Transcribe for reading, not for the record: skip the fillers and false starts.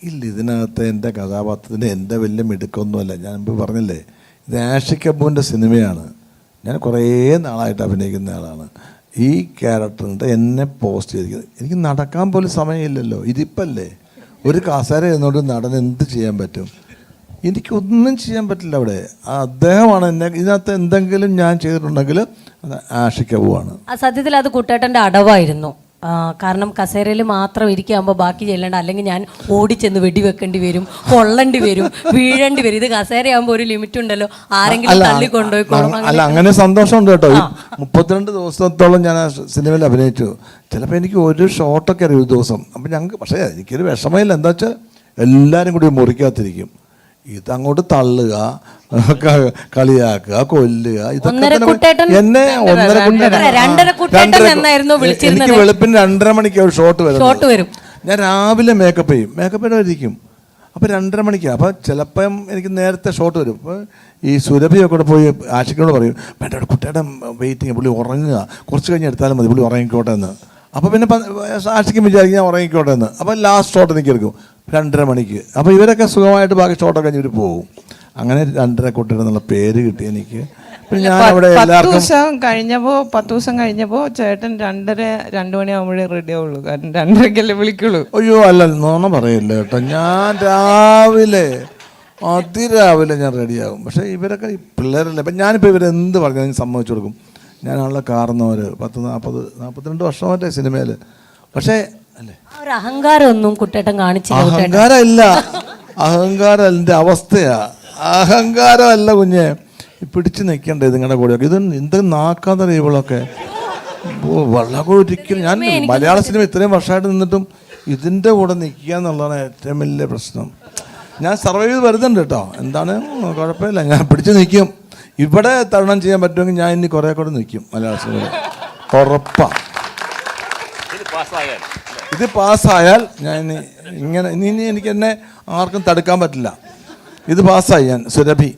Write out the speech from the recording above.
ഇല്ല, ഇതിനകത്ത് എൻ്റെ കഥാപാത്രത്തിൻ്റെ എൻ്റെ വലിയ മിടുക്കൊന്നുമല്ല. ഞാൻ മുമ്പ് പറഞ്ഞില്ലേ, ഇത് ആഷിഖ് അബുവിൻ്റെ സിനിമയാണ്. ഞാൻ കുറേ നാളായിട്ട് അഭിനയിക്കുന്ന ആളാണ്. ഈ ക്യാരക്ടറിൻ്റെ എന്നെ പോസ്റ്റ് ചെയ്തിരിക്കുന്നത്. എനിക്ക് നടക്കാൻ പോലും സമയമില്ലല്ലോ. ഇതിപ്പല്ലേ ഒരു കസേര എന്നുകൊണ്ട് നടൻ എന്ത് ചെയ്യാൻ പറ്റും? എനിക്കൊന്നും ചെയ്യാൻ പറ്റില്ല അവിടെ. അദ്ദേഹമാണ് എന്നെ ഇതിനകത്ത് എന്തെങ്കിലും ഞാൻ ചെയ്തിട്ടുണ്ടെങ്കിൽ അത് ആഷിഖ് അബുവാണ്. സത്യത്തിൽ അത് കുട്ടേട്ടൻ്റെ അടവായിരുന്നു. കാരണം കസേരയിൽ മാത്രം ഇരിക്കുമ്പോൾ ബാക്കി ചെല്ലണ്ട, അല്ലെങ്കിൽ ഞാൻ ഓടിച്ചെന്ന് വെടിവെക്കേണ്ടി വരും, കൊള്ളേണ്ടി വരും, വീഴേണ്ടി വരും. ഇത് കസേരയാകുമ്പോൾ ഒരു ലിമിറ്റ് ഉണ്ടല്ലോ, ആരെങ്കിലും തള്ളിക്കൊണ്ടുപോയിക്കോളും. അല്ല, അങ്ങനെ സന്തോഷമുണ്ട് കേട്ടോ. 32 ദിവസത്തോളം ഞാൻ ആ സിനിമയിൽ അഭിനയിച്ചു. ചിലപ്പോൾ എനിക്ക് ഒരു ഷോട്ടൊക്കെ അറിയും ഒരു ദിവസം. അപ്പം ഞങ്ങൾക്ക് പക്ഷേ എനിക്കൊരു വിഷമമില്ല. എന്താ വെച്ചാൽ എല്ലാവരും കൂടി മുറിക്കാത്തിരിക്കും. ഇതങ്ങോട്ട് തള്ളുക, കളിയാക്കുക, കൊല്ലുക, ഇതൊക്കെ എന്നെ എനിക്ക് വെളുപ്പിന് 2:30 മണിക്ക് ഒരു ഷോട്ട് വരും. ഞാൻ രാവിലെ മേക്കപ്പ് ചെയ്യും, മേക്കപ്പ് ഇരിക്കും. അപ്പോൾ 2:30 മണിക്കാണ്. അപ്പോൾ ചിലപ്പം എനിക്ക് നേരത്തെ ഷോട്ട് വരും. അപ്പോൾ ഈ സുരഭിയൊക്കെ കൂടെ പോയി ആഷിഖിനോട് പറയും, വേണ്ട കുട്ടിയുടെ വെയിറ്റിങ്, പുള്ളി ഉറങ്ങുക, കുറച്ച് കഴിഞ്ഞ് എടുത്താലും മതി, പുള്ളി ഉറങ്ങിക്കോട്ടെ എന്ന്. അപ്പോൾ പിന്നെ ആഷിക്കും വിചാരിക്കും ഞാൻ ഉറങ്ങിക്കോട്ടെ എന്ന്. അപ്പോൾ ലാസ്റ്റ് ഷോട്ട് എനിക്ക് എടുക്കും 2:30 മണിക്ക്. അപ്പോൾ ഇവരൊക്കെ സുഖമായിട്ട് ബാക്കി ഷോട്ടൊക്കെ കഴിഞ്ഞ് ഇവർ പോകും. അങ്ങനെ 2:30 കുട്ടിയുടെ എന്നുള്ള പേര് കിട്ടി എനിക്ക്. പിന്നെ ഞാൻ അവിടെ 10 ദിവസം കഴിഞ്ഞപ്പോൾ ചേട്ടൻ 2 മണിയാകുമ്പോഴേ റെഡി ആവുള്ളൂ. കാരണം 2:30 വിളിക്കുള്ളൂ. അയ്യോ അല്ല, നോണ പറയില്ല കേട്ടോ. ഞാൻ അതിരാവിലെ ഞാൻ റെഡിയാകും. പക്ഷേ ഇവരൊക്കെ ഈ പിള്ളേരല്ലേ. ഇപ്പം ഞാനിപ്പോൾ ഇവരെന്ത് പറഞ്ഞാൽ സമ്മതിച്ചു കൊടുക്കും. ഞാനാണല്ലോ കാരണവർ. 42 വർഷമായിട്ടേ സിനിമയിൽ. പക്ഷേ അല്ലേ, അഹങ്കാരമൊന്നും കുട്ടേട്ടൻ കാണിച്ചില്ല. അഹങ്കാരമല്ല, അഹങ്കാരത്തിൻ്റെ അവസ്ഥയാ. അഹങ്കാരമല്ല കുഞ്ഞെ, പിടിച്ചു നിൽക്കണ്ടേ നിങ്ങളുടെ കൂടെ. ഇത് എന്ത് നാക്കാത്ത ഇവളൊക്കെ വളരെ ഒരിക്കലും. ഞാൻ മലയാള സിനിമ ഇത്രയും വർഷമായിട്ട് നിന്നിട്ടും ഇതിൻ്റെ കൂടെ നിൽക്കുക എന്നുള്ളതാണ് ഏറ്റവും വലിയ പ്രശ്നം. ഞാൻ സർവൈവ് ചെയ്ത് വരുന്നുണ്ട് കേട്ടോ. എന്താണ്, കുഴപ്പമില്ല, ഞാൻ പിടിച്ചു നിൽക്കും. ഇവിടെ തരണം ചെയ്യാൻ പറ്റുമെങ്കിൽ ഞാൻ ഇനി കുറേ കൂടെ നിൽക്കും മലയാള സിനിമയിൽ, ഉറപ്പാണ്. ഇത് പാസ്സായാൽ ഞാൻ ഇങ്ങനെ ഇനി എനിക്ക് എന്നെ ആർക്കും തടുക്കാൻ പറ്റില്ല. ഇത് പാസ്സായി ഞാൻ. സുരഭി